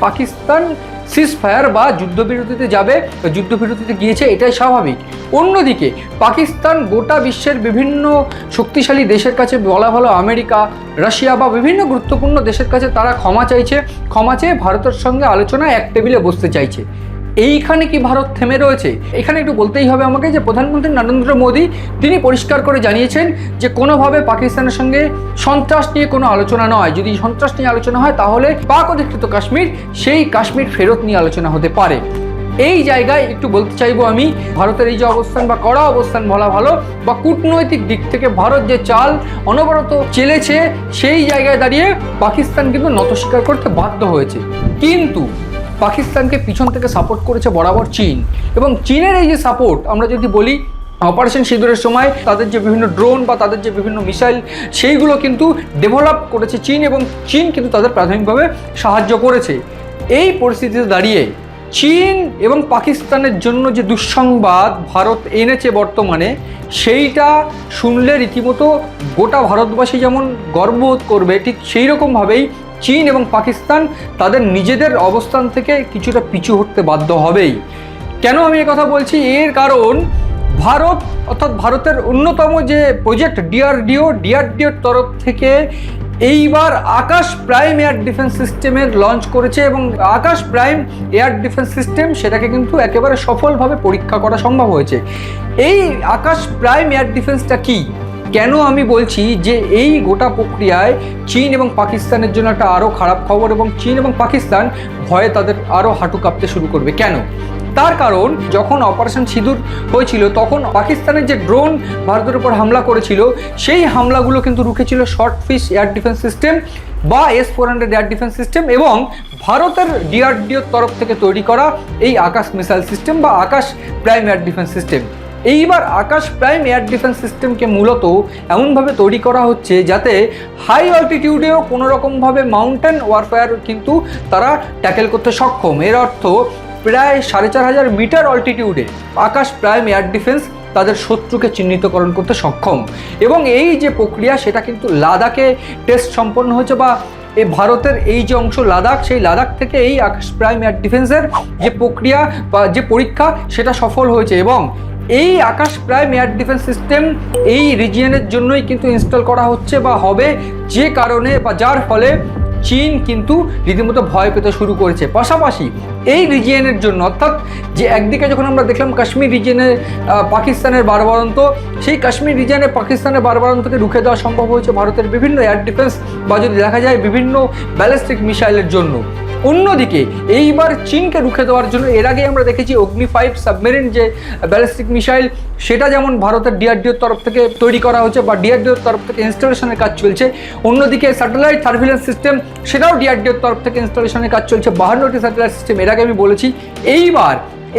Pakistan ceasefire বা যুদ্ধবিরতিতে যাবে, যুদ্ধবিরতিতে গিয়েছে, এটাই স্বাভাবিক। অন্যদিকে পাকিস্তান গোটা বিশ্বের বিভিন্ন শক্তিশালী দেশের কাছে, বলা ভালো আমেরিকা, রাশিয়া বা বিভিন্ন গুরুত্বপূর্ণ দেশের কাছে তারা ক্ষমা চাইছে, ক্ষমা চেয়ে ভারতের সঙ্গে আলোচনায় এক টেবিলে বসতে চাইছে। এইখানে কি ভারত থেমে রয়েছে? এখানে একটু বলতেই হবে আমাকে যে প্রধানমন্ত্রী নরেন্দ্র মোদী তিনি পরিষ্কার করে জানিয়েছেন যে কোনোভাবে পাকিস্তানের সঙ্গে সন্ত্রাস নিয়ে কোনো আলোচনা নয়। যদি সন্ত্রাস নিয়ে আলোচনা হয় তাহলে পাক অধিকৃত কাশ্মীর, সেই কাশ্মীর ফেরত নিয়ে আলোচনা হতে পারে। এই জায়গায় একটু বলতে চাইবো আমি, ভারতের এই যে অবস্থান বা কড়া অবস্থান বলা ভালো, বা কূটনৈতিক দিক থেকে ভারত যে চাল অনবরত চেলেছে, সেই জায়গায় দাঁড়িয়ে পাকিস্তান কিন্তু নত স্বীকার করতে বাধ্য হয়েছে। কিন্তু পাকিস্তানকে পিছন থেকে সাপোর্ট করেছে বরাবর চীন, এবং চীনের এই যে সাপোর্ট, আমরা যদি বলি অপারেশন সিঁদুরের সময় তাদের যে বিভিন্ন ড্রোন বা তাদের যে বিভিন্ন মিসাইল, সেইগুলো কিন্তু ডেভেলপ করেছে চীন, এবং চীন কিন্তু তাদের প্রাথমিকভাবে সাহায্য করেছে। এই পরিস্থিতিতে দাঁড়িয়ে চীন এবং পাকিস্তানের জন্য যে দুঃসংবাদ ভারত এনেছে বর্তমানে, সেইটা শুনলে রীতিমতো গোটা ভারতবাসী যেমন গর্ববোধ করবে, ঠিক সেই রকমভাবেই চীন এবং পাকিস্তান তাদের নিজেদের অবস্থান থেকে কিছুটা পিছু হটতে বাধ্য হবেই। কেন আমি কথা বলছি? এর কারণ ভারত, অর্থাৎ ভারতের অন্যতম যে প্রজেক্ট ডিআরডিওর তরফ থেকে এইবার আকাশ প্রাইম এয়ার ডিফেন্স সিস্টেমের লঞ্চ করেছে, এবং আকাশ প্রাইম এয়ার ডিফেন্স সিস্টেম সেটাকে কিন্তু একেবারে সফলভাবে পরীক্ষা করা সম্ভব হয়েছে। এই আকাশ প্রাইম এয়ার ডিফেন্সটা কি? কেন আমি বলছি যে এই গোটা প্রক্রিয়ায় চীন এবং পাকিস্তানের জন্য একটা আরও খারাপ খবর, এবং চীন এবং পাকিস্তান ভয়ে তাদের আরও হাঁটু কাঁপতে শুরু করবে। কেন? তার কারণ যখন অপারেশন সিঁদুর হয়েছিল তখন পাকিস্তানের যে ড্রোন ভারতের উপর হামলা করেছিল, সেই হামলাগুলো কিন্তু রুখেছিল শর্ট ফিশ এয়ার ডিফেন্স সিস্টেম বা S-400 এয়ার ডিফেন্স সিস্টেম, এবং ভারতের ডিআরডিওর তরফ থেকে তৈরি করা এই আকাশ মিসাইল সিস্টেম বা আকাশ প্রাইম এয়ার ডিফেন্স সিস্টেম। এইবার আকাশ প্রাইম এয়ার ডিফেন্স সিস্টেমকে মূলত এমনভাবে তৈরি করা হচ্ছে যাতে হাই অল্টিটিউডেও কোনো রকমভাবে মাউন্টেন ওয়ারফেয়ার কিন্তু তারা ট্যাকেল করতে সক্ষম। এর অর্থ প্রায় 4500 মিটার অল্টিটিউডে আকাশ প্রাইম এয়ার ডিফেন্স তাদের শত্রুকে চিহ্নিতকরণ করতে সক্ষম। এবং এই যে প্রক্রিয়া, সেটা কিন্তু লাদাখে টেস্ট সম্পন্ন হয়েছে, বা এই ভারতের এই যে অংশ লাদাখ, সেই লাদাখ থেকে এই আকাশ প্রাইম এয়ার ডিফেন্সের যে প্রক্রিয়া বা যে পরীক্ষা, সেটা সফল হয়েছে। এবং এই আকাশ প্রাইম এয়ার ডিফেন্স সিস্টেম এই রিজিয়নের জন্যই কিন্তু ইনস্টল করা হচ্ছে বা হবে, যে কারণে বা যার ফলে চীন কিন্তু রীতিমতো ভয় পেতে শুরু করেছে। পাশাপাশি এই রিজিয়নের জন্য, অর্থাৎ যে একদিকে যখন আমরা দেখলাম কাশ্মীর রিজিয়নে পাকিস্তানের বারবারন্ত, সেই কাশ্মীর রিজিয়নে পাকিস্তানের বারবারন্তকে রুখে দেওয়া সম্ভব হয়েছে ভারতের বিভিন্ন এয়ার ডিফেন্স বা যদি দেখা যায় বিভিন্ন ব্যালিস্টিক মিসাইলের জন্য। অন্যদিকে এইবার চীনকে রুখে দেওয়ার জন্য এর আগে আমরা দেখেছি অগ্নি 5 সাবমেরিন যে ব্যালিস্টিক মিসাইল, সেটা যেমন ভারতের ডিআরডিওর তরফ থেকে তৈরি করা হচ্ছে বা ডিআরডিওর তরফ থেকে ইনস্টলেশনের কাজ চলছে। অন্যদিকে স্যাটেলাইট সার্ভিলেন্স সিস্টেম, সেটাও ডিআরডিওর তরফ থেকে ইনস্টলেশনের কাজ চলছে, 52টি স্যাটেলাইট সিস্টেম এর আগে আমি বলেছি। এইবার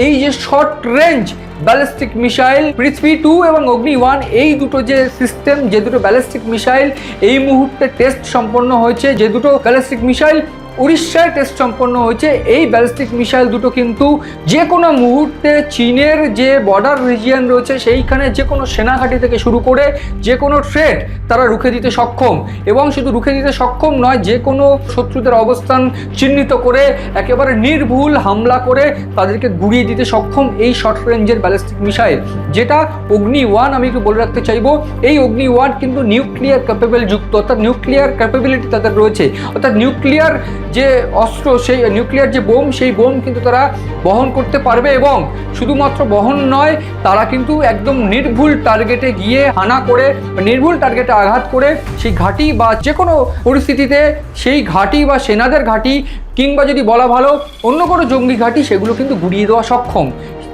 এই যে short range ballistic missile Prithvi 2 এবং অগ্নি 1, এই দুটো যে সিস্টেম, যে দুটো ব্যালিস্টিক মিসাইল এই মুহূর্তে টেস্ট সম্পন্ন হয়েছে, যে দুটো ব্যালিস্টিক মিসাইল উড়িষ্যায় টেস্ট সম্পন্ন হয়েছে, এই ব্যালিস্টিক মিসাইল দুটো কিন্তু যে কোনো মুহূর্তে চীনের যে বর্ডার রিজিয়ন রয়েছে সেইখানে যে কোনো সেনাঘাঁটি থেকে শুরু করে যে কোনো থ্রেট তারা রুখে দিতে সক্ষম। এবং শুধু রুখে দিতে সক্ষম নয়, যে কোনো শত্রুদের অবস্থান চিহ্নিত করে একেবারে নির্ভুল হামলা করে তাদেরকে গুড়িয়ে দিতে সক্ষম এই শর্ট রেঞ্জের ব্যালিস্টিক মিসাইল, যেটা অগ্নি 1 আমি একটু বলে রাখতে চাইবো। এই অগ্নি 1 কিন্তু নিউক্লিয়ার ক্যাপেবল যুক্ত, অর্থাৎ নিউক্লিয়ার ক্যাপেবিলিটি তাদের রয়েছে, অর্থাৎ নিউক্লিয়ার যে অস্ত্র, সেই নিউক্লিয়ার যে বোম, সেই বোম কিন্তু তারা বহন করতে পারবে। এবং শুধুমাত্র বহন নয়, তারা কিন্তু একদম নির্ভুল টার্গেটে গিয়ে হানা করে, নির্ভুল টার্গেটে আঘাত করে সেই ঘাঁটি বা যে কোনো পরিস্থিতিতে সেই ঘাঁটি বা সেনাদের ঘাঁটি, কিংবা যদি বলা ভালো অন্য কোনো জঙ্গি ঘাঁটি, সেগুলো কিন্তু গুড়িয়ে দেওয়া সক্ষম।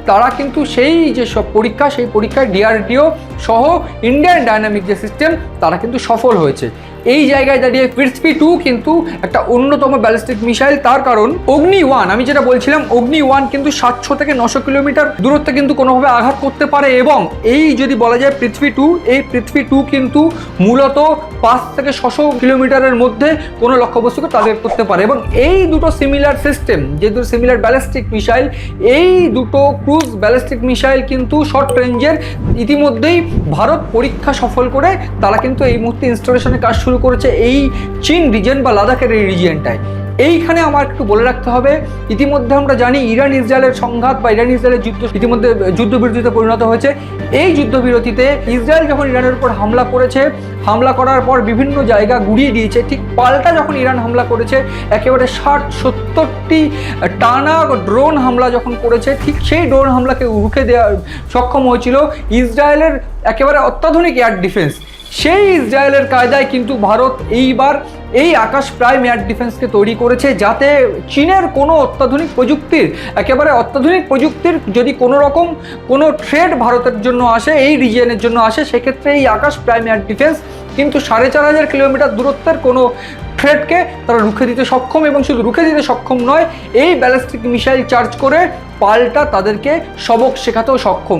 তারা কিন্তু সেই যে সব পরীক্ষা, সেই পরীক্ষায় ডিআরডিও সহ ইন্ডিয়ান ডায়নামিক যে সিস্টেম, তারা কিন্তু সফল হয়েছে। এই জায়গায় দাঁড়িয়ে পৃথ্বী 2 কিন্তু একটা অন্যতম ব্যালিস্টিক মিসাইল। তার কারণ অগ্নি 1, আমি যেটা বলছিলাম, অগ্নি 1 কিন্তু 700 থেকে 900 কিলোমিটার দূরত্বে কিন্তু কোনোভাবে আঘাত করতে পারে। এবং এই যদি বলা যায় পৃথ্বী 2, এই পৃথ্বী 2 কিন্তু মূলত 5 থেকে 600 কিলোমিটারের মধ্যে কোনো লক্ষ্যবস্তুকে টার্গেট করতে পারে। এবং এই দুটো সিমিলার সিস্টেম, যে দুটো সিমিলার ব্যালিস্টিক মিসাইল, এই দুটো ক্রুজ ব্যালিস্টিক মিসাইল কিন্তু শর্ট রেঞ্জের ইতিমধ্যেই ভারত পরীক্ষা সফল করে তারা কিন্তু এই মুহূর্তে ইনস্টলেশনের কাজ শুরু করেছে এই চীন রিজিয়ন বা লাদাখের এই রিজিয়নটায়। এইখানে আমার একটু বলে রাখতে হবে, ইতিমধ্যে আমরা জানি ইরান ইসরায়েলের সংঘাত বা ইরান ইসরায়েলের যুদ্ধ ইতিমধ্যে যুদ্ধবিরতিতে পরিণত হয়েছে। এই যুদ্ধবিরতিতে ইসরায়েল যখন ইরানের উপর হামলা করেছে, হামলা করার পর বিভিন্ন জায়গা গুড়িয়ে দিয়েছে, ঠিক পাল্টা যখন ইরান হামলা করেছে, একেবারে 60-70টি টানা ড্রোন হামলা যখন করেছে, ঠিক সেই ড্রোন হামলাকে রুখে দেওয়া সক্ষম হয়েছিল ইসরায়েলের একেবারে অত্যাধুনিক এয়ার ডিফেন্স। সেই ইসরায়েলের কায়দায় কিন্তু ভারত এইবার এই আকাশ প্রাইম এয়ার ডিফেন্সকে তৈরি করেছে, যাতে চীনের কোনো অত্যাধুনিক প্রযুক্তির যদি কোনো থ্রেট ভারতের জন্য আসে, এই রিজিয়নের জন্য আসে, সেক্ষেত্রে এই আকাশ প্রাইম এয়ার ডিফেন্স কিন্তু 4500 কিলোমিটার দূরত্বের কোনো থ্রেটকে তারা রুখে দিতে সক্ষম, এবং শুধু রুখে দিতে সক্ষম নয়, এই ব্যালিস্টিক মিসাইল চার্জ করে পাল্টা তাদেরকে সবক শেখাতেও সক্ষম।